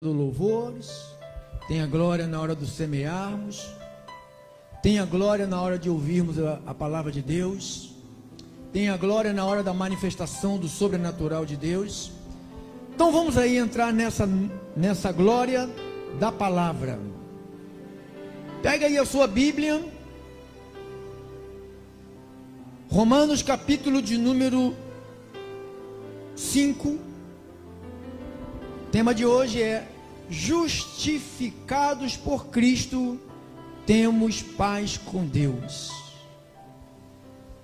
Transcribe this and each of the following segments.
do louvores, tenha glória na hora do semearmos, tenha glória na hora de ouvirmos a palavra de Deus, tenha glória na hora da manifestação do sobrenatural de Deus. Então vamos aí entrar nessa glória da palavra. Pega aí a sua Bíblia, Romanos capítulo de número 5. O tema de hoje é: justificados por Cristo, temos paz com Deus.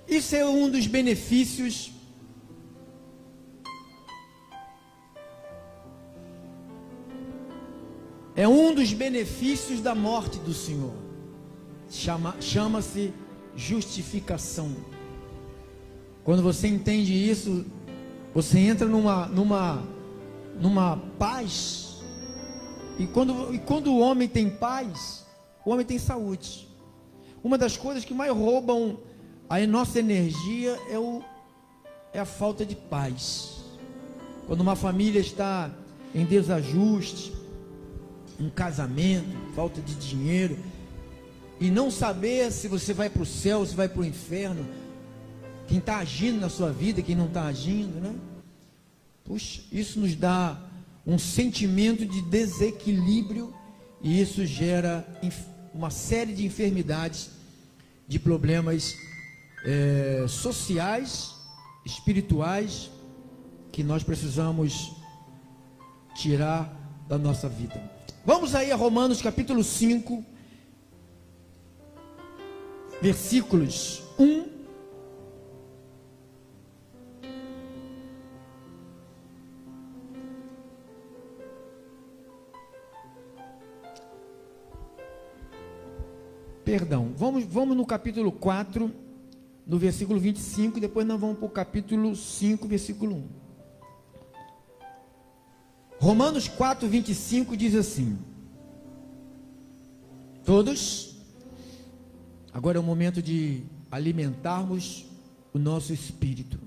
Isso é um dos benefícios da morte do Senhor. Chama-se justificação. Quando você entende isso, você entra numa paz. E quando o homem tem paz, o homem tem saúde. Uma das coisas que mais roubam a nossa energia é a falta de paz. Quando uma família está em desajuste, um casamento, falta de dinheiro, e não saber se você vai para o céu, se vai para o inferno, quem está agindo na sua vida, quem não está agindo, né? Puxa, isso nos dá um sentimento de desequilíbrio, e isso gera uma série de enfermidades, de problemas sociais, espirituais, que nós precisamos tirar da nossa vida. Vamos aí a Romanos capítulo 5, versículos 1 Perdão, vamos no capítulo 4, no versículo 25, e depois nós vamos para o capítulo 5, versículo 1. Romanos 4, 25 diz assim: todos, agora é o momento de alimentarmos o nosso espírito.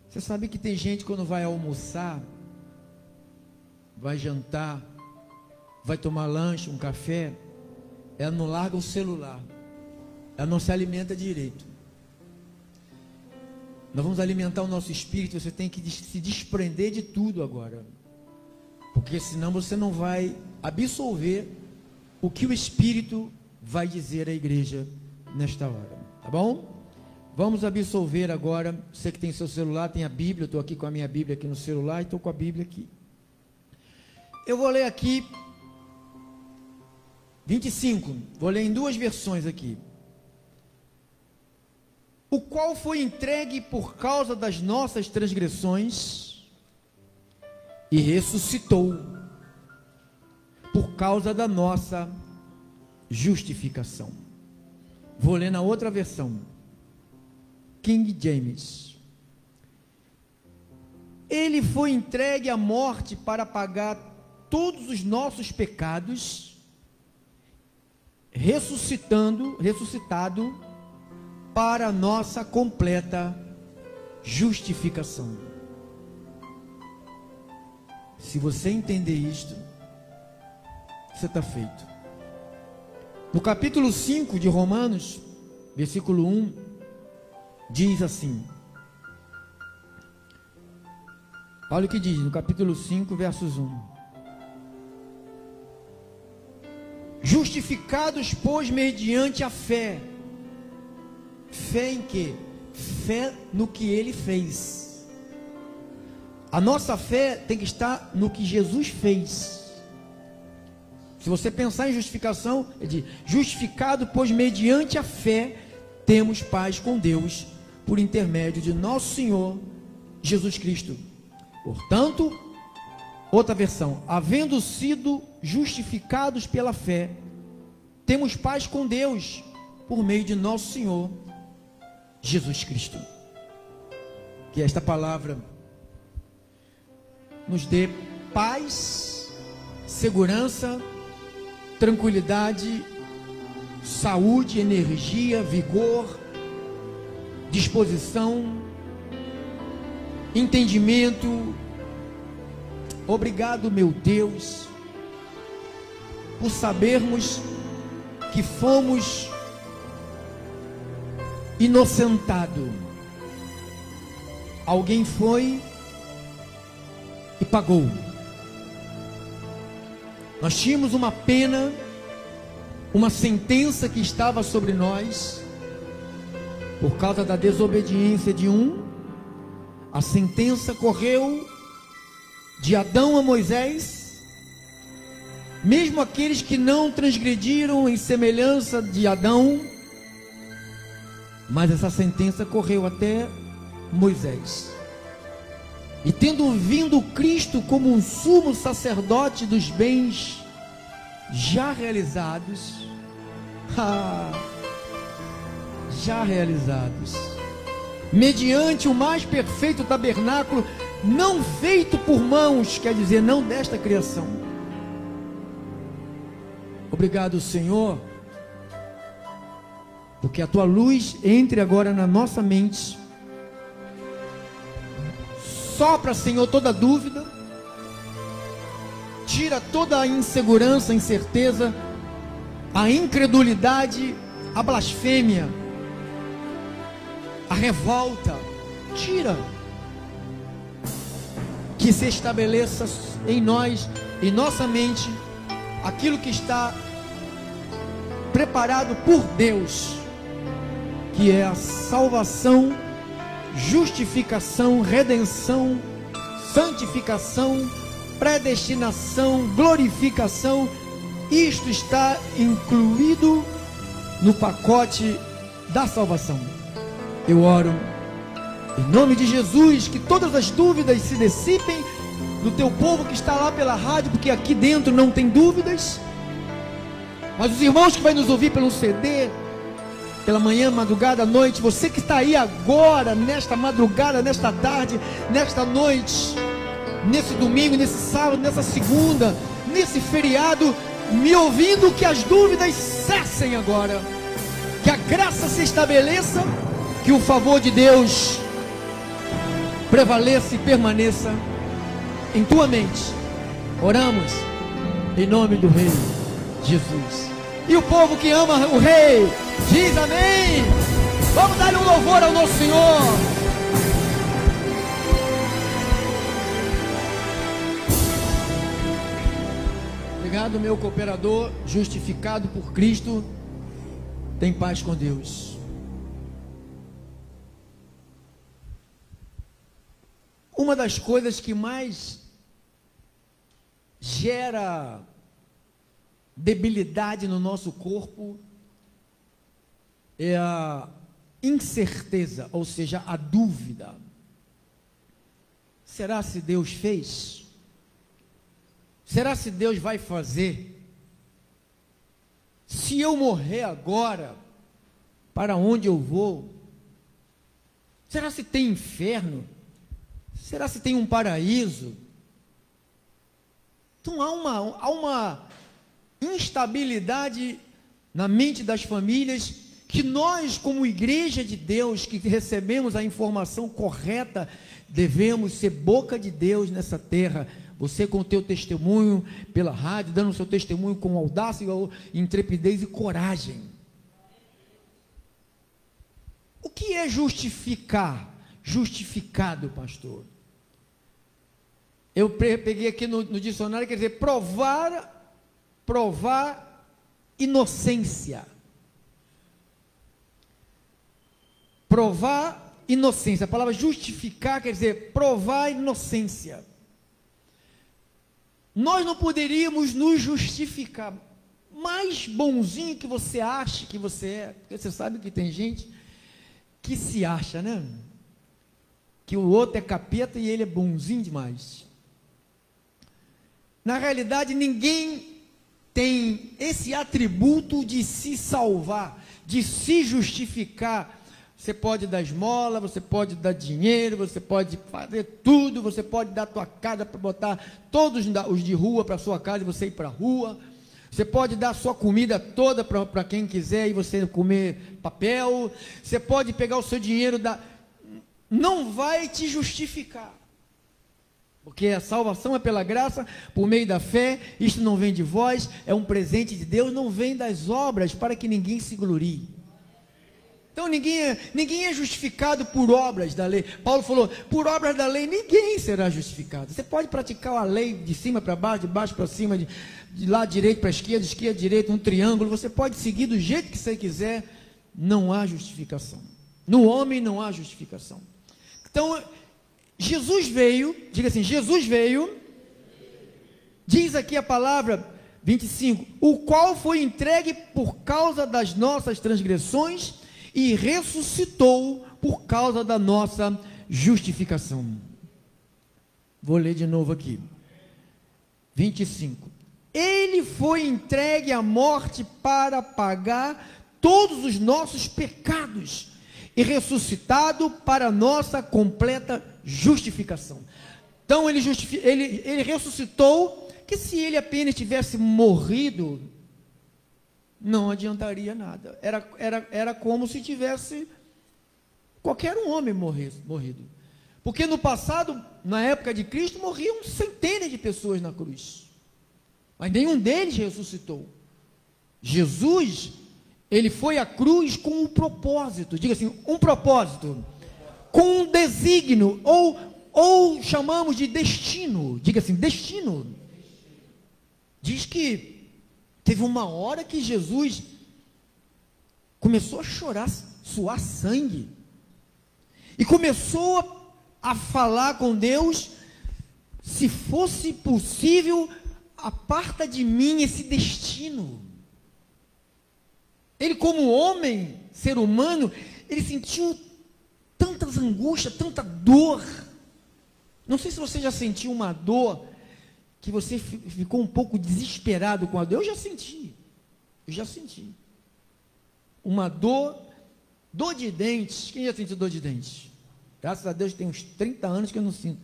Você sabe que tem gente, quando vai almoçar, vai jantar, vai tomar lanche, um café, ela não larga o celular, ela não se alimenta direito. Nós vamos alimentar o nosso espírito. Você tem que se desprender de tudo agora, porque senão você não vai absorver o que o Espírito vai dizer à igreja nesta hora, tá bom? Vamos absorver agora. Você que tem seu celular, tem a Bíblia. Eu estou aqui com a minha Bíblia aqui no celular, e estou com a Bíblia aqui. Eu vou ler aqui 25, vou ler em duas versões aqui. O qual foi entregue por causa das nossas transgressões e ressuscitou por causa da nossa justificação. Vou ler na outra versão, King James. Ele foi entregue à morte para pagar todos os nossos pecados, ressuscitado para a nossa completa justificação. Se você entender isto, você está feito. No capítulo 5 de Romanos, versículo 1, diz assim: olha o que diz no capítulo 5, versos 1. Justificados, pois, mediante a fé. Fé em quê? Fé no que Ele fez. A nossa fé tem que estar no que Jesus fez. Se você pensar em justificação, é de justificado, pois mediante a fé temos paz com Deus, por intermédio de nosso Senhor Jesus Cristo. Portanto, outra versão, havendo sido justificados pela fé, temos paz com Deus, por meio de nosso Senhor Jesus Cristo. Que esta palavra nos dê paz, segurança, tranquilidade, saúde, energia, vigor, disposição, entendimento, Obrigado, meu Deus, por sabermos que fomos inocentados. Alguém foi e pagou. Nós tínhamos uma pena, uma sentença que estava sobre nós, por causa da desobediência de um. A sentença correu de Adão a Moisés, mesmo aqueles que não transgrediram em semelhança de Adão, mas essa sentença correu até Moisés. E tendo vindo Cristo como um sumo sacerdote dos bens já realizados, mediante o mais perfeito tabernáculo, não feito por mãos, quer dizer, não desta criação. Obrigado, Senhor, porque a tua luz entre agora na nossa mente. Sopra, Senhor, toda dúvida, tira toda a insegurança, a incerteza, a incredulidade, a blasfêmia, a revolta. Tira, que se estabeleça em nós, em nossa mente, aquilo que está preparado por Deus, que é a salvação, justificação, redenção, santificação, predestinação, glorificação. Isto está incluído no pacote da salvação. Eu oro em nome de Jesus, que todas as dúvidas se dissipem do teu povo que está lá pela rádio, porque aqui dentro não tem dúvidas, mas os irmãos que vão nos ouvir pelo CD, pela manhã, madrugada, noite, você que está aí agora, nesta madrugada, nesta tarde, nesta noite, nesse domingo, nesse sábado, nessa segunda, nesse feriado, me ouvindo, que as dúvidas cessem agora, que a graça se estabeleça, que o favor de Deus prevaleça e permaneça em tua mente. Oramos em nome do Rei Jesus. E o povo que ama o Rei diz amém. Vamos dar um louvor ao nosso Senhor. Obrigado, meu cooperador, justificado por Cristo, tem paz com Deus. Uma das coisas que mais gera debilidade no nosso corpo é a incerteza, ou seja, a dúvida. Será se Deus fez? Será se Deus vai fazer? Se eu morrer agora, para onde eu vou? Será se tem inferno? Será se tem um paraíso? Então há uma instabilidade na mente das famílias, que nós, como igreja de Deus, que recebemos a informação correta, devemos ser boca de Deus nessa terra. Você com o teu testemunho pela rádio, dando o seu testemunho com audácia, intrepidez e coragem. O que é justificar? Justificado, pastor. Eu peguei aqui no dicionário, quer dizer, provar inocência. Provar inocência. A palavra justificar quer dizer provar inocência. Nós não poderíamos nos justificar. Mais bonzinho que você acha que você é, porque você sabe que tem gente que se acha, né? Que o outro é capeta e ele é bonzinho demais. Na realidade, ninguém tem esse atributo de se salvar, de se justificar. Você pode dar esmola, você pode dar dinheiro, você pode fazer tudo, você pode dar a tua casa para botar todos os de rua para a sua casa e você ir para a rua. Você pode dar a sua comida toda para quem quiser e você comer papel. Você pode pegar o seu dinheiro, não vai te justificar. Porque a salvação é pela graça, por meio da fé, isto não vem de vós, é um presente de Deus, não vem das obras, para que ninguém se glorie. Então ninguém é justificado por obras da lei. Paulo falou, por obras da lei ninguém será justificado. Você pode praticar a lei de cima para baixo, de baixo para cima, de lado direito para esquerda, direita, um triângulo, você pode seguir do jeito que você quiser, não há justificação. No homem não há justificação. Então, Jesus veio, diga assim, Jesus veio, diz aqui a palavra 25, o qual foi entregue por causa das nossas transgressões e ressuscitou por causa da nossa justificação. Vou ler de novo aqui. 25. Ele foi entregue à morte para pagar todos os nossos pecados e ressuscitado para a nossa completa justificação. Então ele ressuscitou, que se ele apenas tivesse morrido, não adiantaria nada. Era como se tivesse qualquer um homem morrido. Porque no passado, na época de Cristo, morriam centenas de pessoas na cruz. Mas nenhum deles ressuscitou. Jesus, ele foi à cruz com um propósito. Diga assim, um propósito. Com um desígnio, ou chamamos de destino. Diga assim, destino. Diz que teve uma hora que Jesus começou a chorar, suar sangue, e começou a falar com Deus, se fosse possível, aparta de mim esse destino. Ele, como homem, ser humano, ele sentiu tantas angústias, tanta dor. Não sei se você já sentiu uma dor que você ficou um pouco desesperado com a dor. Eu já senti. Uma dor de dentes. Quem já sentiu dor de dentes? Graças a Deus tem uns 30 anos que eu não sinto.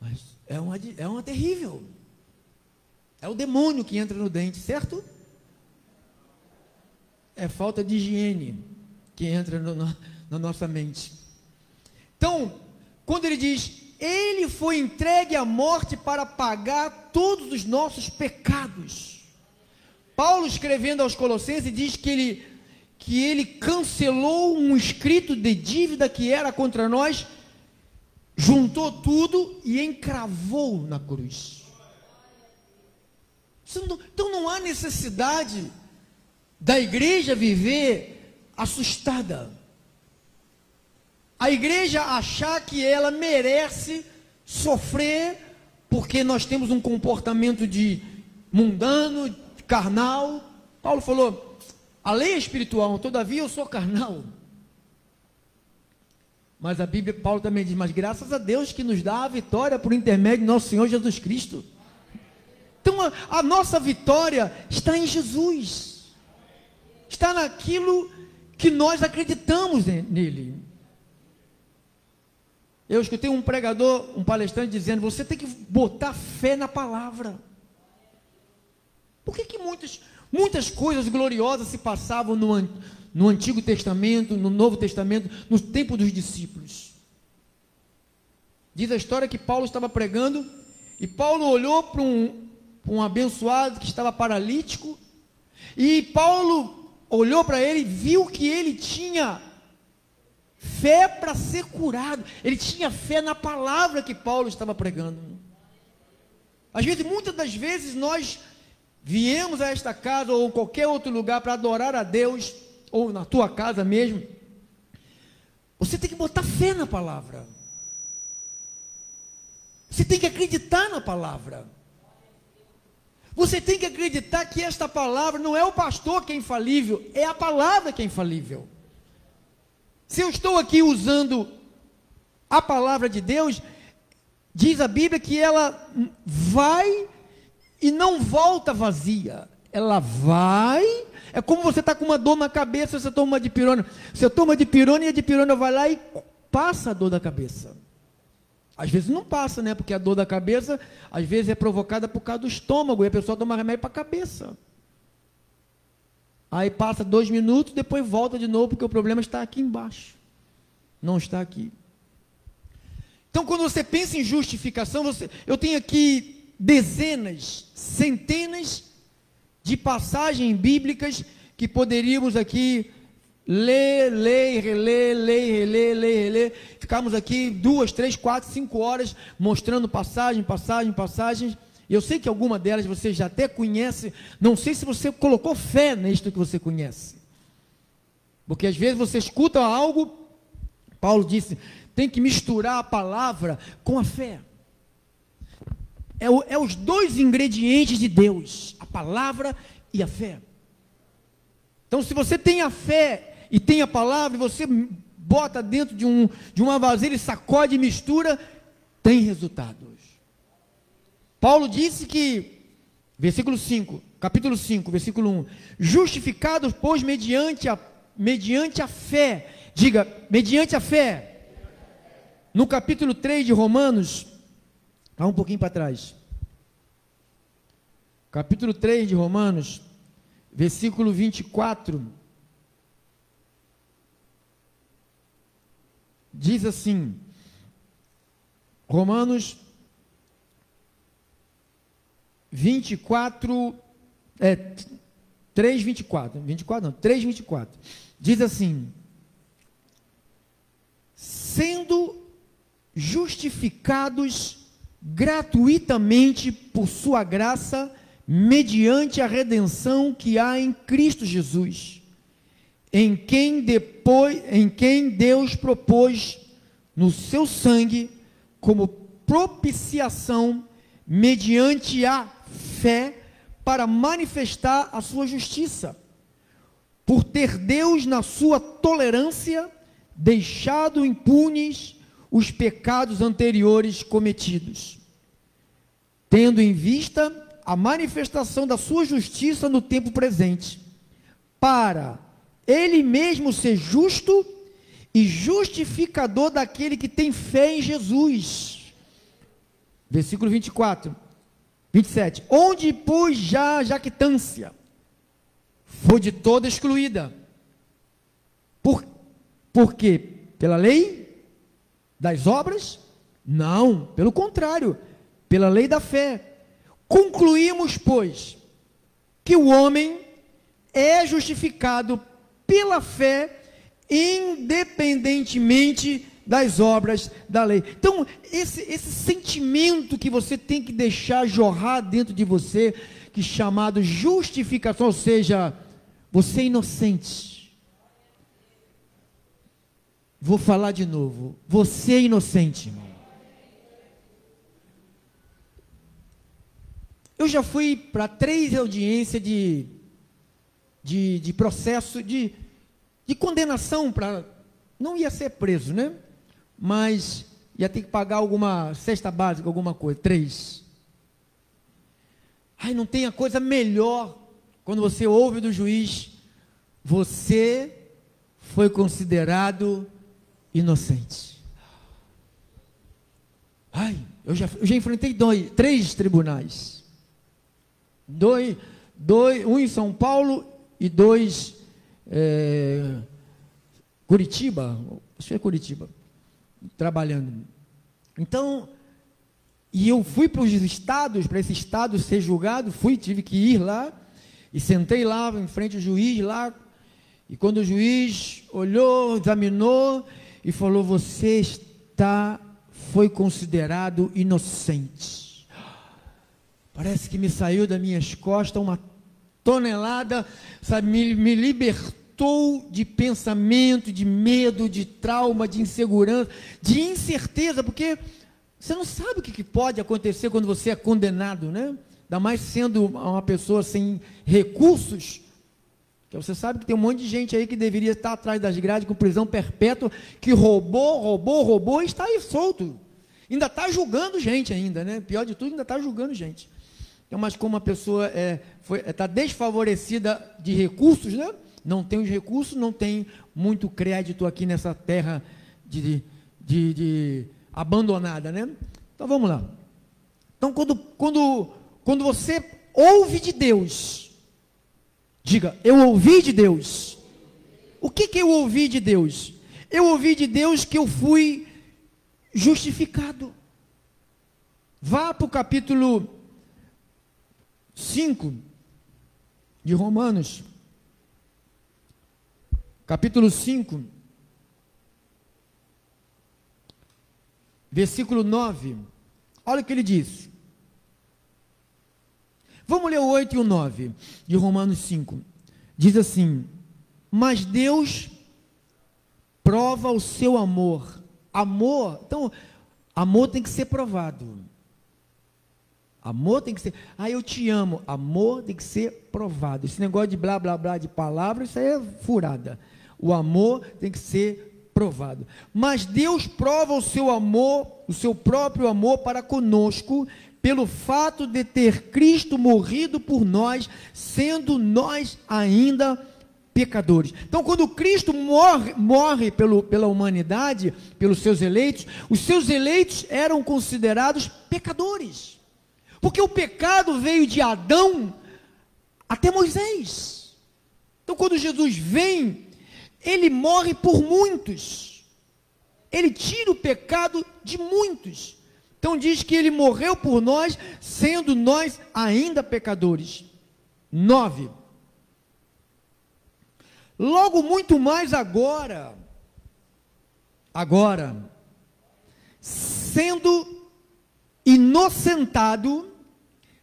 Mas é uma terrível. É o demônio que entra no dente, certo? É falta de higiene que entra na nossa mente. Então, quando ele diz, ele foi entregue à morte para pagar todos os nossos pecados. Paulo, escrevendo aos Colossenses, diz que ele cancelou um escrito de dívida que era contra nós, juntou tudo e encravou na cruz. Então não há necessidade da igreja viver assustada. A igreja achar que ela merece sofrer porque nós temos um comportamento de mundano, carnal. Paulo falou, a lei é espiritual, todavia eu sou carnal. Mas a Bíblia, Paulo também diz, mas graças a Deus que nos dá a vitória por intermédio de nosso Senhor Jesus Cristo. Então a nossa vitória está em Jesus. Está naquilo que nós acreditamos nele. Eu escutei um pregador, um palestrante dizendo, você tem que botar fé na palavra. Por que muitas coisas gloriosas se passavam no Antigo Testamento, no Novo Testamento, no tempo dos discípulos? Diz a história que Paulo estava pregando, e Paulo olhou para um abençoado que estava paralítico, e Paulo olhou para ele e viu que ele tinha fé para ser curado. Ele tinha fé na palavra que Paulo estava pregando. Às vezes, muitas das vezes, nós viemos a esta casa ou qualquer outro lugar para adorar a Deus, ou na tua casa mesmo. Você tem que botar fé na palavra. Você tem que acreditar na palavra. Você tem que acreditar que esta palavra não é o pastor que é infalível, é a palavra que é infalível. Se eu estou aqui usando a palavra de Deus, diz a Bíblia que ela vai e não volta vazia. Ela vai, é como você está com uma dor na cabeça, você toma uma dipirona. Você toma dipirona e a dipirona vai lá e passa a dor da cabeça. Às vezes não passa, né? Porque a dor da cabeça, às vezes é provocada por causa do estômago, e a pessoa toma remédio para a cabeça. Aí passa 2 minutos, depois volta de novo, porque o problema está aqui embaixo. Não está aqui. Então, quando você pensa em justificação, eu tenho aqui dezenas, centenas de passagens bíblicas que poderíamos aqui ler, reler. Ficamos aqui 2, 3, 4, 5 horas mostrando passagens. Eu sei que alguma delas você já até conhece. Não sei se você colocou fé nisto que você conhece. Porque às vezes você escuta algo, Paulo disse, tem que misturar a palavra com a fé. É os dois ingredientes de Deus, a palavra e a fé. Então, se você tem a fé e tem a palavra, e você bota dentro de uma vasilha e sacode e mistura, tem resultados. Paulo disse que, capítulo 5, versículo 1, justificados, pois, mediante a fé, diga, mediante a fé. No capítulo 3 de Romanos, um pouquinho para trás, capítulo 3 de Romanos, versículo 24, diz assim, Romanos 24, 3:24, diz assim, sendo justificados gratuitamente por sua graça, mediante a redenção que há em Cristo Jesus, em quem Deus propôs no seu sangue como propiciação mediante a fé para manifestar a sua justiça, por ter Deus na sua tolerância deixado impunes os pecados anteriores cometidos, tendo em vista a manifestação da sua justiça no tempo presente, para ele mesmo ser justo e justificador daquele que tem fé em Jesus. Versículo 27, onde, pois, já a jactância foi de toda excluída. Por quê? Pela lei das obras? Não, pelo contrário, pela lei da fé. Concluímos, pois, que o homem é justificado pela fé, independentemente das obras da lei. Então, esse sentimento que você tem que deixar jorrar dentro de você, que é chamado justificação, ou seja, você é inocente. Vou falar de novo, você é inocente, irmão. Eu já fui para 3 audiências de processo de condenação, não ia ser preso, né? Mas ia ter que pagar alguma cesta básica, alguma coisa, 3. Ai, não tem a coisa melhor, quando você ouve do juiz, você foi considerado inocente. Ai, eu já enfrentei 3 tribunais. 2, um em São Paulo e 2 Curitiba, acho que é Curitiba, trabalhando. Então, e eu fui para os estados, para esse estado ser julgado, tive que ir lá, e sentei lá em frente ao juiz lá, e quando o juiz olhou, examinou, e falou, você foi considerado inocente. Parece que me saiu das minhas costas uma tonelada, sabe, me libertou de pensamento, de medo, de trauma, de insegurança, de incerteza, porque você não sabe o que pode acontecer quando você é condenado, né? Ainda mais sendo uma pessoa sem recursos, que você sabe que tem um monte de gente aí que deveria estar atrás das grades com prisão perpétua, que roubou e está aí solto, ainda está julgando gente ainda, né? Pior de tudo, ainda está julgando gente. Então, mas como a pessoa está desfavorecida de recursos, né? Não tem os recursos, não tem muito crédito aqui nessa terra de abandonada, né? Então vamos lá. Então quando você ouve de Deus, diga, eu ouvi de Deus. O que eu ouvi de Deus? Eu ouvi de Deus que eu fui justificado. Vá para o capítulo 5 de Romanos. Capítulo 5, versículo 9. Olha o que ele diz. Vamos ler o 8 e o 9 de Romanos 5. Diz assim: mas Deus prova o seu amor. Amor, então, amor tem que ser provado. Amor tem que ser, eu te amo. Amor tem que ser provado. Esse negócio de blá, blá, blá, de palavras, isso aí é furada. O amor tem que ser provado. Mas Deus prova o seu amor, o seu próprio amor para conosco, pelo fato de ter Cristo morrido por nós, sendo nós ainda pecadores. Então, quando Cristo morre pela humanidade, pelos seus eleitos, os seus eleitos eram considerados pecadores. Porque o pecado veio de Adão até Moisés. Então, quando Jesus vem, ele morre por muitos. Ele tira o pecado de muitos. Então, diz que ele morreu por nós, sendo nós ainda pecadores. 9. Logo muito mais agora, sendo inocentado,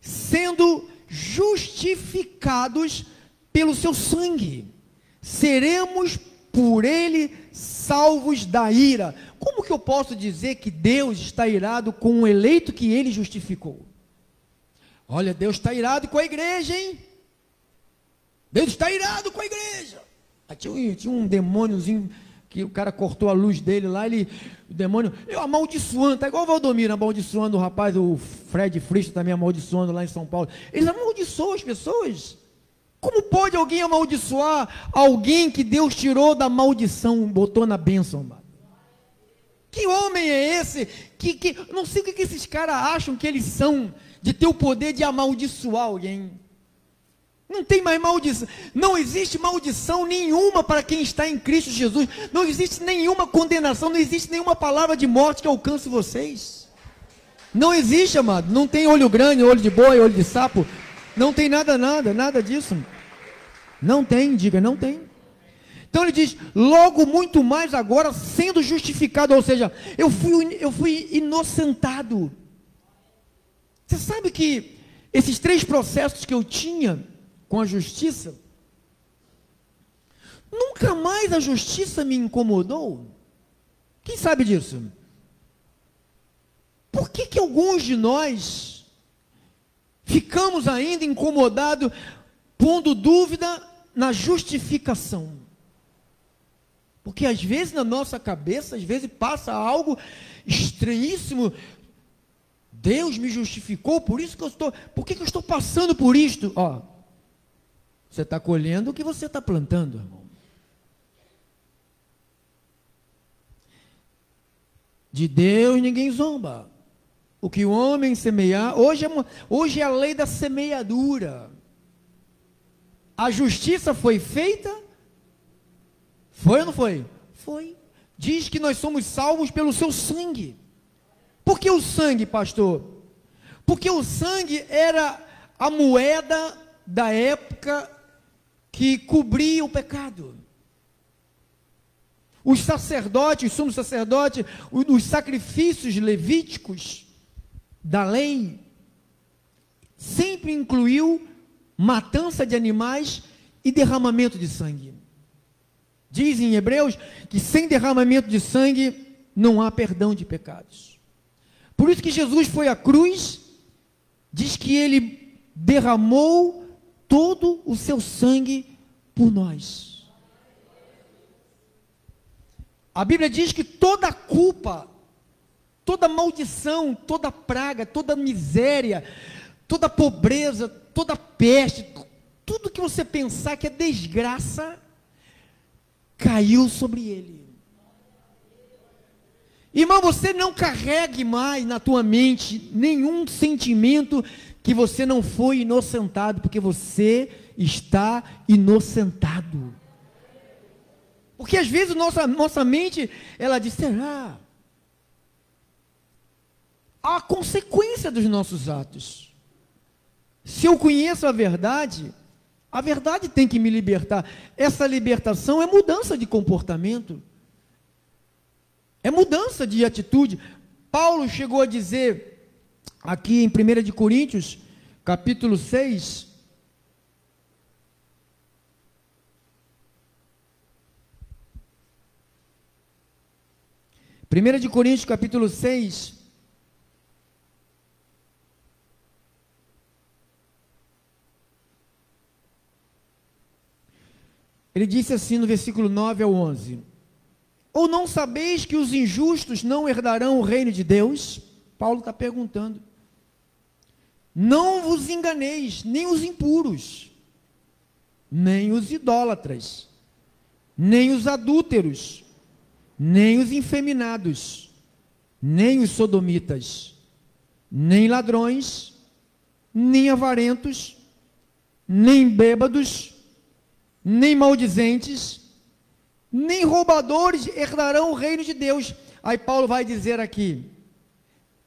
sendo justificados pelo seu sangue, seremos por ele salvos da ira. Como que eu posso dizer que Deus está irado com o eleito que ele justificou? Olha, Deus está irado com a igreja, hein? Deus está irado com a igreja. Tinha um demôniozinho que o cara cortou a luz dele lá, o demônio, amaldiçoando, tá igual o Valdomiro amaldiçoando o rapaz, o Fred Fristo também amaldiçoando lá em São Paulo. Eles amaldiçoam as pessoas. Como pode alguém amaldiçoar alguém que Deus tirou da maldição, botou na bênção, mano? Que homem é esse? Não sei o que esses caras acham que eles são, de ter o poder de amaldiçoar alguém. Não tem mais maldição, não existe maldição nenhuma para quem está em Cristo Jesus, não existe nenhuma condenação, não existe nenhuma palavra de morte que alcance vocês, não existe, amado, não tem olho grande, olho de boi, olho de sapo, não tem nada disso, não tem, diga, não tem. Então ele diz, logo muito mais agora, sendo justificado, ou seja, eu fui inocentado. Você sabe que esses 3 processos que eu tinha com a justiça, nunca mais a justiça me incomodou. Quem sabe disso? Por que alguns de nós ficamos ainda incomodados, pondo dúvida na justificação? Porque às vezes na nossa cabeça, às vezes passa algo estranhíssimo. Deus me justificou, por que eu estou passando por isto? Você está colhendo o que você está plantando, irmão. De Deus ninguém zomba. O que o homem semear, hoje é a lei da semeadura. A justiça foi feita? Foi ou não foi? Foi. Diz que nós somos salvos pelo seu sangue. Por que o sangue, pastor? Porque o sangue era a moeda da época que cobria o pecado. Os sacerdotes, os sumos sacerdotes, os sacrifícios levíticos da lei, sempre incluiu matança de animais e derramamento de sangue. Diz em Hebreus que sem derramamento de sangue não há perdão de pecados. Por isso que Jesus foi à cruz, diz que ele derramou todo o seu sangue por nós. A Bíblia diz que toda culpa, toda maldição, toda praga, toda miséria, toda pobreza, toda peste, tudo que você pensar que é desgraça, caiu sobre ele. Irmão, você não carregue mais na tua mente nenhum sentimento que você não foi inocentado, porque você está inocentado. Porque às vezes nossa mente, ela diz, será? a consequência dos nossos atos. Se eu conheço a verdade tem que me libertar. Essa libertação é mudança de comportamento, é mudança de atitude. Paulo chegou a dizer, aqui em 1 de Coríntios, capítulo 6, capítulo 6, ele disse assim no versículo 9 ao 11: ou não sabeis que os injustos não herdarão o reino de Deus? Paulo está perguntando. Não vos enganeis, nem os impuros, nem os idólatras, nem os adúlteros, nem os infeminados, nem os sodomitas, nem ladrões, nem avarentos, nem bêbados, nem maldizentes, nem roubadores herdarão o reino de Deus. Aí Paulo vai dizer aqui: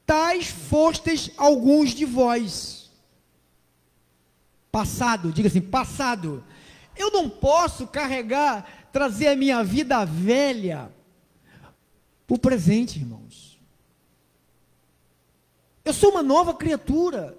tais fostes alguns de vós. Passado, diga assim, passado. Eu não posso trazer a minha vida velha para o presente, irmãos. Eu sou uma nova criatura.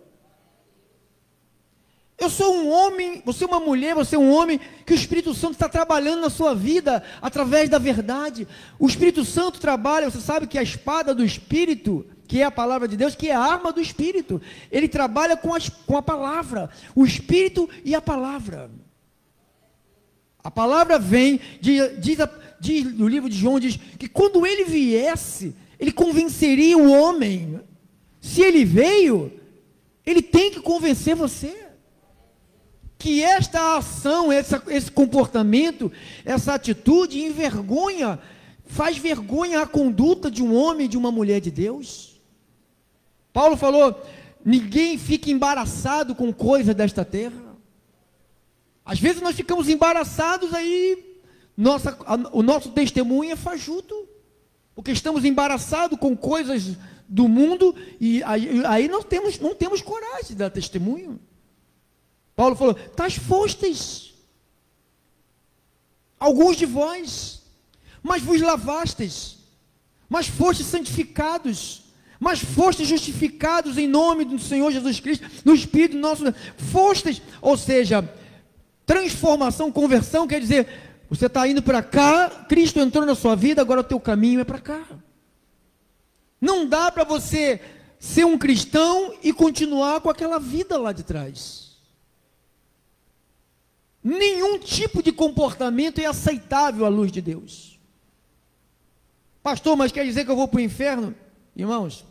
Eu sou um homem, você é uma mulher, você é um homem que o Espírito Santo está trabalhando na sua vida através da verdade. O Espírito Santo trabalha, você sabe que a espada do Espírito, que é a palavra de Deus, que é a arma do Espírito, ele trabalha com a palavra, o Espírito e a palavra. A palavra vem, diz no livro de João, diz que quando ele viesse, ele convenceria o homem. Se ele veio, ele tem que convencer você que esta ação, esse comportamento, essa atitude envergonha, faz vergonha a conduta de um homem e de uma mulher de Deus. Paulo falou: ninguém fica embaraçado com coisas desta terra. Às vezes nós ficamos embaraçados, aí o nosso testemunho é fajuto, porque estamos embaraçados com coisas do mundo, e aí não temos coragem de dar testemunho. Paulo falou: tais fostes alguns de vós, mas vos lavastes, mas fostes santificados, mas fostes justificados em nome do Senhor Jesus Cristo, no Espírito nosso, fostes, ou seja, transformação, conversão, quer dizer, você está indo para cá, Cristo entrou na sua vida, agora o teu caminho é para cá. Não dá para você ser um cristão e continuar com aquela vida lá de trás. Nenhum tipo de comportamento é aceitável à luz de Deus. Pastor, mas quer dizer que eu vou para o inferno? Irmãos,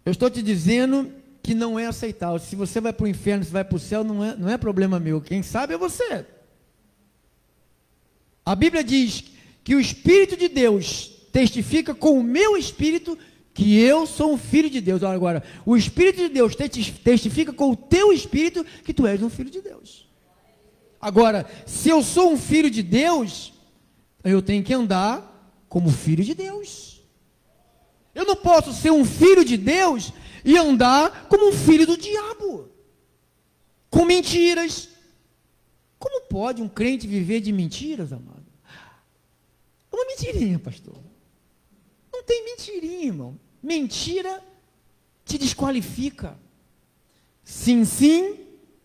eu estou te dizendo que não é aceitável. Se você vai para o inferno, se vai para o céu, não é problema meu. Quem sabe é você. A Bíblia diz que o Espírito de Deus testifica com o meu espírito que eu sou um filho de Deus. Agora, o Espírito de Deus testifica com o teu espírito que tu és um filho de Deus. Agora, se eu sou um filho de Deus, eu tenho que andar como filho de Deus. Eu não posso ser um filho de Deus e andar como um filho do diabo, com mentiras. Como pode um crente viver de mentiras, amado? Uma mentirinha, pastor. Não tem mentirinha, irmão. Mentira te desqualifica. Sim, sim.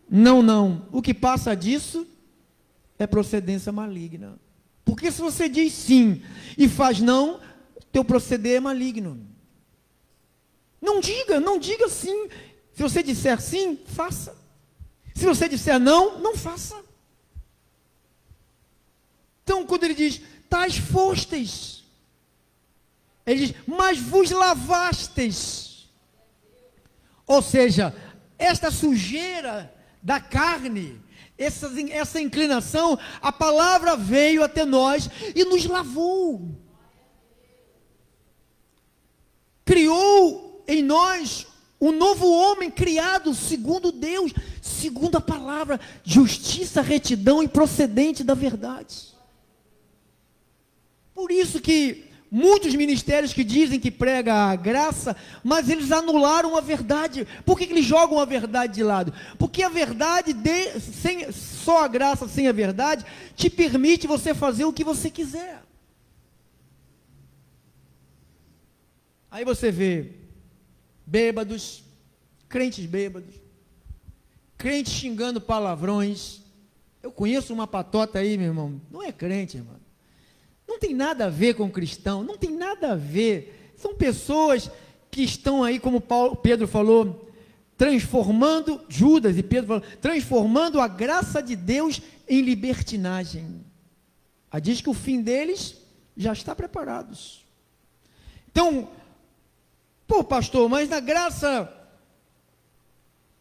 Não, não. O que passa disso é procedência maligna. Porque se você diz sim e faz não, teu proceder é maligno. Não diga sim. Se você disser sim, faça. Se você disser não, não faça. Então, quando ele diz, tais fostes, ele diz, mas vos lavastes. Ou seja, esta sujeira da carne, essa inclinação, a palavra veio até nós e nos lavou. Criou em nós um novo homem criado segundo Deus, segundo a palavra, justiça, retidão e procedente da verdade. Por isso que muitos ministérios que dizem que prega a graça, mas eles anularam a verdade. Por que eles jogam a verdade de lado? Porque a verdade, só a graça sem a verdade, te permite você fazer o que você quiser. Aí você vê bêbados, crentes bêbados, crentes xingando palavrões. Eu conheço uma patota aí, meu irmão, não é crente, irmão. Não tem nada a ver com cristão, não tem nada a ver. São pessoas que estão aí, como Pedro falou, transformando, Judas e Pedro falou, transformando a graça de Deus em libertinagem. Diz que o fim deles já está preparado. Então, pô, pastor, mas na graça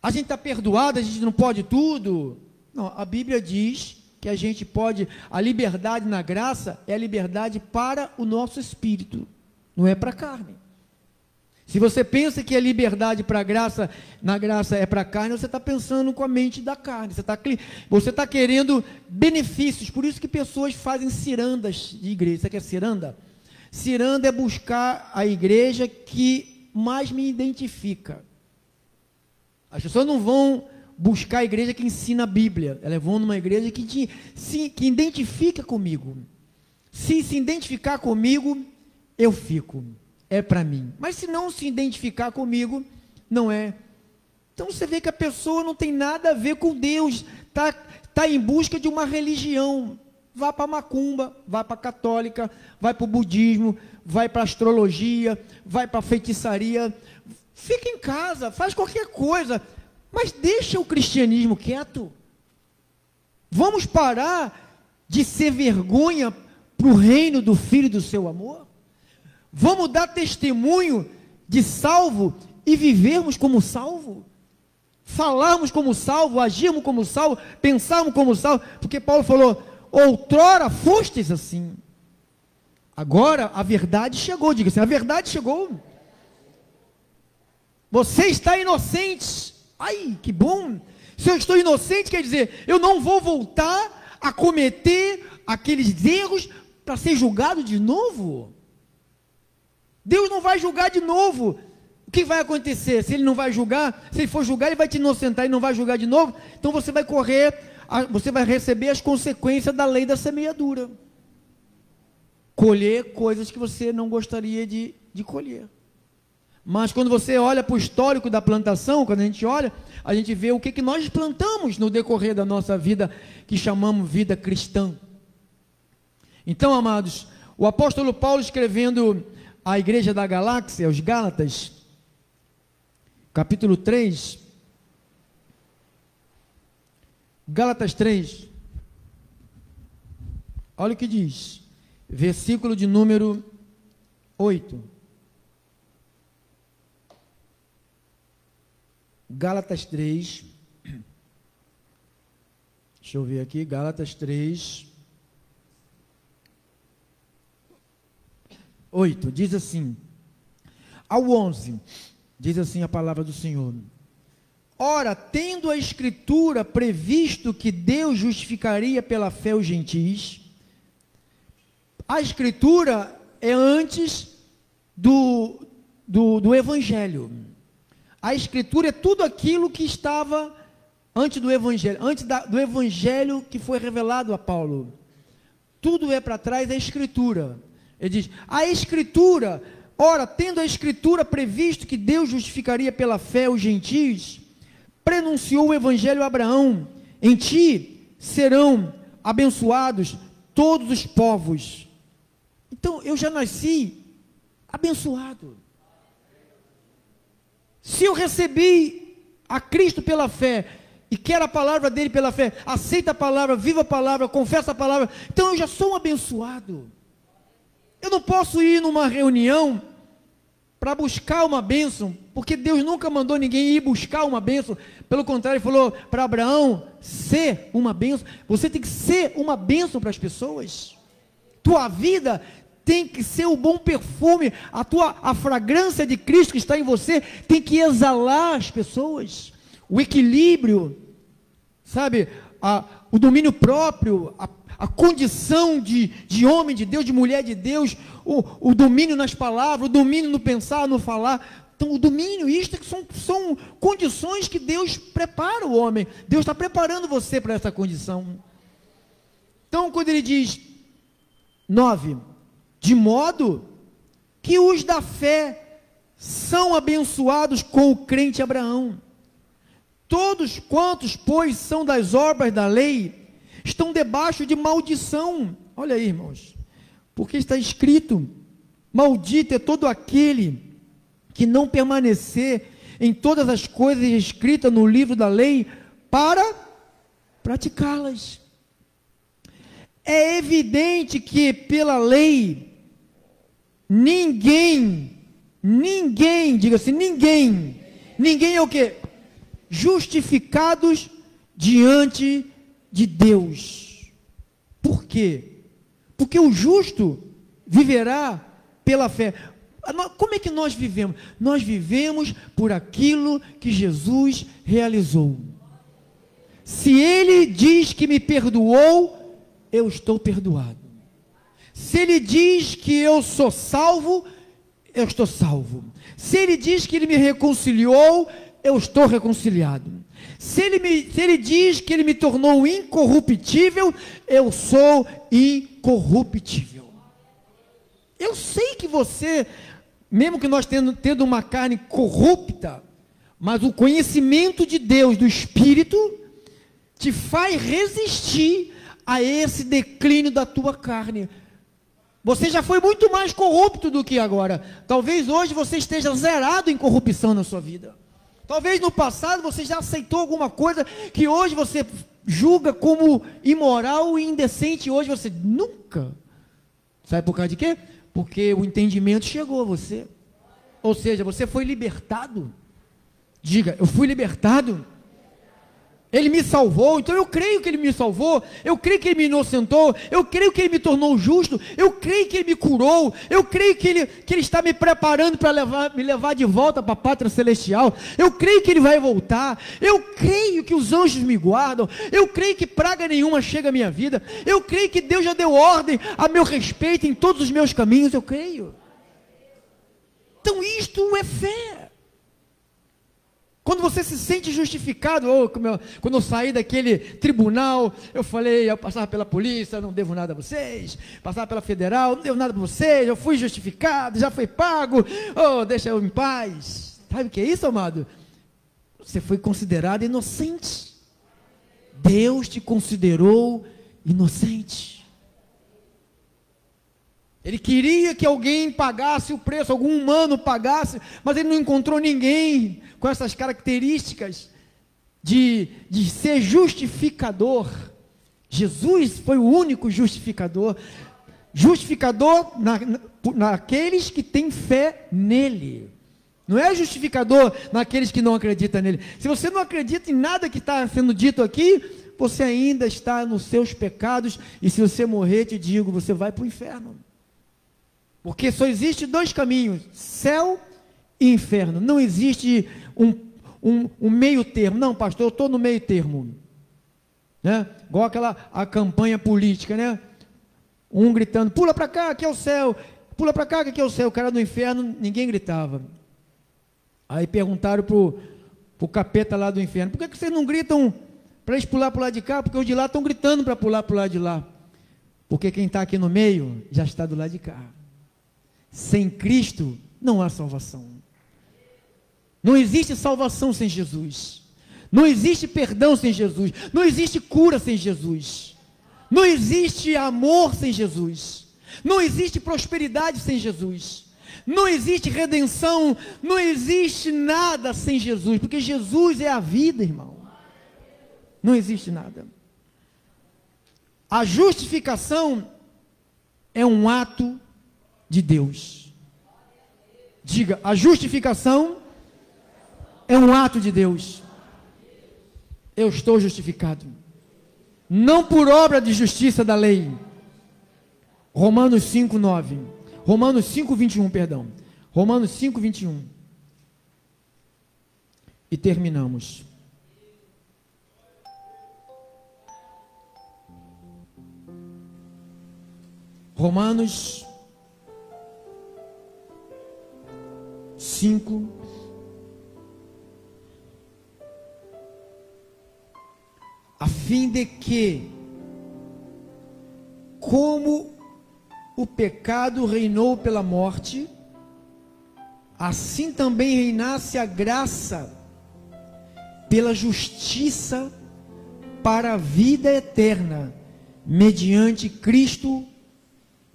a gente está perdoado, a gente não pode tudo. Não, a Bíblia diz que a gente pode, a liberdade na graça é a liberdade para o nosso espírito, não é para a carne. Se você pensa que a liberdade para a graça, na graça é para a carne, você está pensando com a mente da carne, você está querendo benefícios, por isso que pessoas fazem cirandas de igreja. Você quer ciranda? Ciranda é buscar a igreja que mais me identifica. As pessoas não vão buscar a igreja que ensina a Bíblia, elas vão numa igreja que identifica comigo. Se identificar comigo, eu fico, é para mim. Mas se não se identificar comigo, não é. Então você vê que a pessoa não tem nada a ver com Deus, está em busca de uma religião. Vai para a macumba, vai para a católica, vai para o budismo, vai para a astrologia, vai para a feitiçaria. Fica em casa, faz qualquer coisa, mas deixa o cristianismo quieto. Vamos parar de ser vergonha para o reino do Filho do seu amor? Vamos dar testemunho de salvo e vivermos como salvo? Falarmos como salvo, agirmos como salvo, pensarmos como salvo, porque Paulo falou, outrora fostes assim. Agora a verdade chegou, diga assim, a verdade chegou. Você está inocente. Ai, que bom. Se eu estou inocente, quer dizer, eu não vou voltar a cometer aqueles erros para ser julgado de novo. Deus não vai julgar de novo. O que vai acontecer? Se ele não vai julgar, se ele for julgar, ele vai te inocentar e não vai julgar de novo, então você vai você vai receber as consequências da lei da semeadura. Colher coisas que você não gostaria de colher. Mas quando você olha para o histórico da plantação, quando a gente vê o que nós plantamos no decorrer da nossa vida, que chamamos vida cristã. Então, amados, o apóstolo Paulo escrevendo à igreja da Galáxia, aos Gálatas, capítulo 3, Gálatas 3, olha o que diz, versículo de número 8. Gálatas 3, deixa eu ver aqui, Gálatas 3, 8, diz assim, ao 11, diz assim a palavra do Senhor, ora, tendo a Escritura previsto que Deus justificaria pela fé os gentis, a Escritura é antes do Evangelho. A Escritura é tudo aquilo que estava antes do Evangelho, do Evangelho que foi revelado a Paulo. Tudo é para trás da Escritura. Ele diz, a Escritura, ora, tendo a Escritura previsto que Deus justificaria pela fé os gentios, prenunciou o Evangelho a Abraão, em ti serão abençoados todos os povos. Então, eu já nasci abençoado. Se eu recebi a Cristo pela fé, e quero a palavra dele pela fé, aceita a palavra, viva a palavra, confessa a palavra, então eu já sou um abençoado. Eu não posso ir numa reunião para buscar uma bênção, porque Deus nunca mandou ninguém ir buscar uma bênção, pelo contrário, ele falou para Abraão, ser uma bênção, você tem que ser uma bênção para as pessoas, tua vida tem que ser o bom perfume, a fragrância de Cristo que está em você, tem que exalar as pessoas, o equilíbrio, sabe, o domínio próprio, a condição de homem de Deus, de mulher de Deus, o domínio nas palavras, o domínio no pensar, no falar. Então, o domínio, isto são condições que Deus prepara o homem. Deus está preparando você para essa condição. Então, quando ele diz, 9, de modo que os da fé são abençoados com o crente Abraão. Todos quantos, pois, são das obras da lei, estão debaixo de maldição. Olha aí, irmãos, porque está escrito, maldito é todo aquele que não permanecer em todas as coisas escritas no livro da lei, para praticá-las. É evidente que pela lei, ninguém, diga assim, ninguém é o quê? Justificados diante de Deus. Por quê? Porque o justo viverá pela fé. Como é que nós vivemos? Nós vivemos por aquilo que Jesus realizou. Se Ele diz que me perdoou, eu estou perdoado. Se Ele diz que eu sou salvo, eu estou salvo. Se Ele diz que Ele me reconciliou, eu estou reconciliado. Se ele diz que Ele me tornou incorruptível, eu sou incorruptível. Eu sei que você, mesmo que nós tendo uma carne corrupta, mas o conhecimento de Deus, do Espírito, te faz resistir a esse declínio da tua carne. Você já foi muito mais corrupto do que agora. Talvez hoje você esteja zerado em corrupção na sua vida. Talvez no passado você já aceitou alguma coisa que hoje você julga como imoral e indecente. Hoje você nunca. Sabe por causa de quê? Porque o entendimento chegou a você. Ou seja, você foi libertado. Diga, eu fui libertado. Ele me salvou, então eu creio que Ele me salvou, eu creio que Ele me inocentou, eu creio que Ele me tornou justo, eu creio que Ele me curou, eu creio que Ele está me preparando para me levar de volta para a pátria celestial, eu creio que Ele vai voltar, eu creio que os anjos me guardam, eu creio que praga nenhuma chega à minha vida, eu creio que Deus já deu ordem a meu respeito em todos os meus caminhos, eu creio. Então isto é fé. Quando você se sente justificado, quando eu saí daquele tribunal, eu falei, eu passava pela polícia, não devo nada a vocês, passava pela federal, não devo nada a vocês, eu fui justificado, já foi pago, deixa eu em paz. Sabe o que é isso, amado? Você foi considerado inocente. Deus te considerou inocente. Ele queria que alguém pagasse o preço, algum humano pagasse, mas ele não encontrou ninguém com essas características de ser justificador. Jesus foi o único justificador. Justificador naqueles que têm fé nele. Não é justificador naqueles que não acreditam nele. Se você não acredita em nada que está sendo dito aqui, você ainda está nos seus pecados, e se você morrer, te digo, você vai para o inferno. Porque só existe dois caminhos, céu e inferno. Não existe um meio termo. Não, pastor, eu estou no meio termo. Né? Igual a campanha política, né? Um gritando, pula para cá, aqui é o céu. Pula para cá, que aqui é o céu. O cara do inferno, ninguém gritava. Aí perguntaram para o capeta lá do inferno, por que vocês não gritam para eles pular para o lado de cá? Porque os de lá estão gritando para pular para o lado de lá. Porque quem está aqui no meio, já está do lado de cá. Sem Cristo, não há salvação. Não existe salvação sem Jesus. Não existe perdão sem Jesus. Não existe cura sem Jesus. Não existe amor sem Jesus. Não existe prosperidade sem Jesus. Não existe redenção. Não existe nada sem Jesus. Porque Jesus é a vida, irmão. Não existe nada. A justificação é um ato de Deus. Diga, a justificação é um ato de Deus. Eu estou justificado, não por obra de justiça da lei. Romanos 5:9, Romanos 5:21, perdão, Romanos 5:21, e terminamos. Romanos 5, a fim de que, como o pecado reinou pela morte, assim também reinasse a graça pela justiça para a vida eterna, mediante Cristo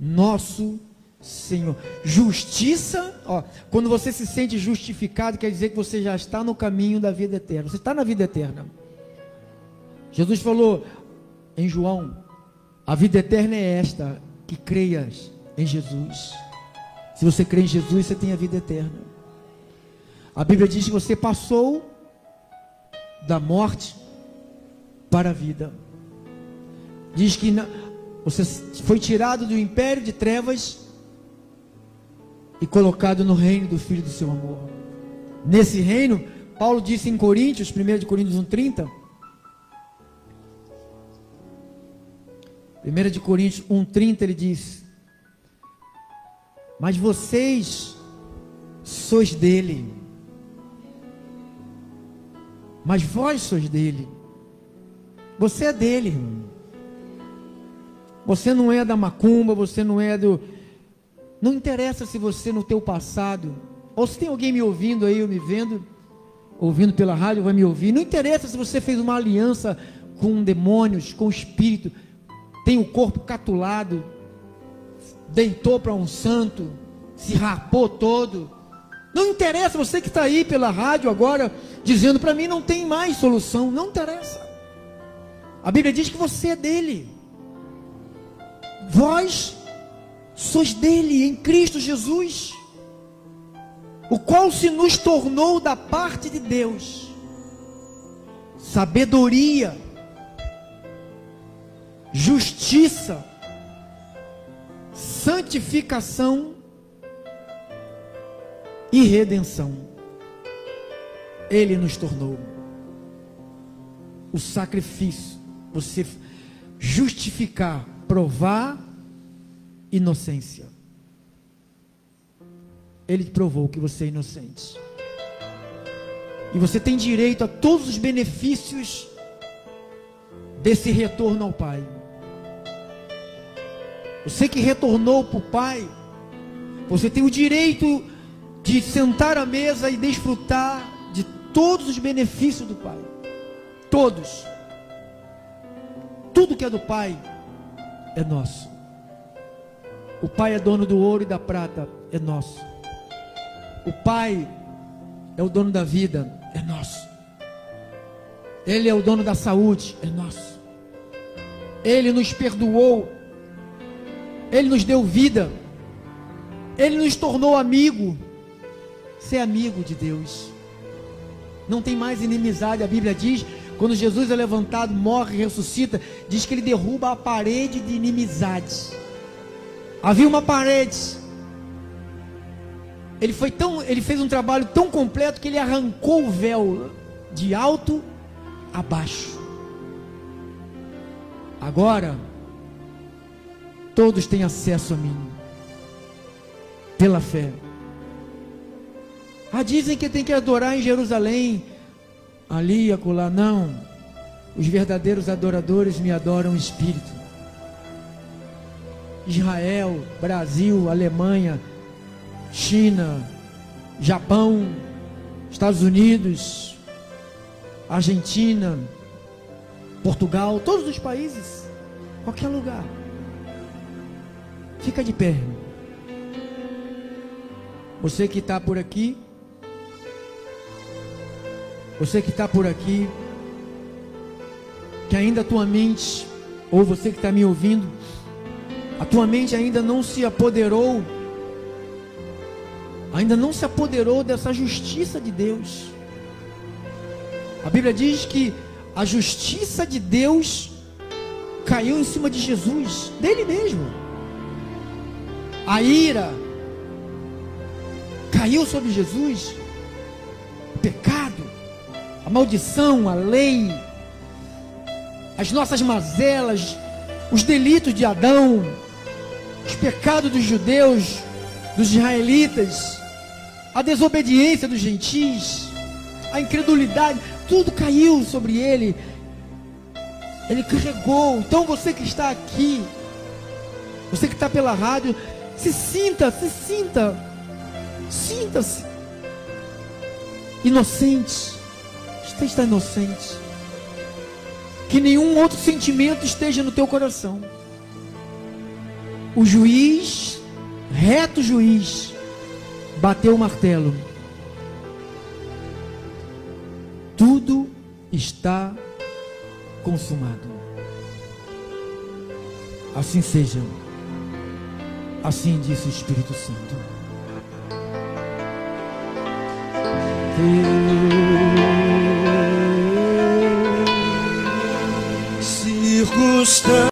nosso Senhor. Justiça, ó, quando você se sente justificado, quer dizer que você já está no caminho da vida eterna. Você está na vida eterna. Jesus falou em João: a vida eterna é esta, que creias em Jesus. Se você crê em Jesus, você tem a vida eterna. A Bíblia diz que você passou da morte para a vida. Diz que você foi tirado do império de trevas e colocado no reino do Filho do seu amor. Nesse reino, Paulo disse em Coríntios, 1 Coríntios 1:30, 1 Coríntios 1:30, ele diz: mas vocês sois dele, mas vós sois dele. Você é dele, irmão. Você não é da macumba, você não é do... Não interessa se você no teu passado, ou se tem alguém me ouvindo aí, ou me vendo, ouvindo pela rádio, vai me ouvir. Não interessa se você fez uma aliança com demônios, com o espírito, tem o corpo catulado, deitou para um santo, se rapou todo. Não interessa, você que está aí pela rádio agora, dizendo para mim não tem mais solução. Não interessa. A Bíblia diz que você é dele. Vós sois dele em Cristo Jesus, o qual se nos tornou da parte de Deus sabedoria, justiça, santificação e redenção. Ele nos tornou o sacrifício, você justificar, provar inocência. Ele provou que você é inocente, e você tem direito a todos os benefícios desse retorno ao Pai. Você que retornou para o Pai, você tem o direito de sentar à mesa e desfrutar de todos os benefícios do Pai. Todos. Tudo que é do Pai é nosso. O Pai é dono do ouro e da prata, é nosso. O Pai é o dono da vida, é nosso. Ele é o dono da saúde, é nosso. Ele nos perdoou, Ele nos deu vida, Ele nos tornou amigo. Ser amigo de Deus, não tem mais inimizade. A Bíblia diz, quando Jesus é levantado, morre, ressuscita, diz que Ele derruba a parede de inimizade. Havia uma parede. Ele fez um trabalho tão completo que Ele arrancou o véu de alto a baixo. Agora todos têm acesso a mim pela fé. Dizem que tem que adorar em Jerusalém, ali e acolá. Não, os verdadeiros adoradores me adoram em espírito. Israel, Brasil, Alemanha, China, Japão, Estados Unidos, Argentina, Portugal, todos os países, qualquer lugar. Fica de pé. Você que está por aqui, você que está por aqui, que ainda a tua mente, ou você que está me ouvindo, a tua mente ainda não se apoderou dessa justiça de Deus. A Bíblia diz que a justiça de Deus caiu em cima de Jesus, dele mesmo. A ira caiu sobre Jesus. O pecado, a maldição, a lei, as nossas mazelas, os delitos de Adão, os pecados dos judeus, dos israelitas, a desobediência dos gentis, a incredulidade, tudo caiu sobre ele. Ele carregou. Então você que está aqui, você que está pela rádio, sinta-se inocente. Você está inocente. Que nenhum outro sentimento esteja no teu coração. O juiz, reto juiz, bateu o martelo. Tudo está consumado. Assim seja. Assim disse o Espírito Santo. Circunstância.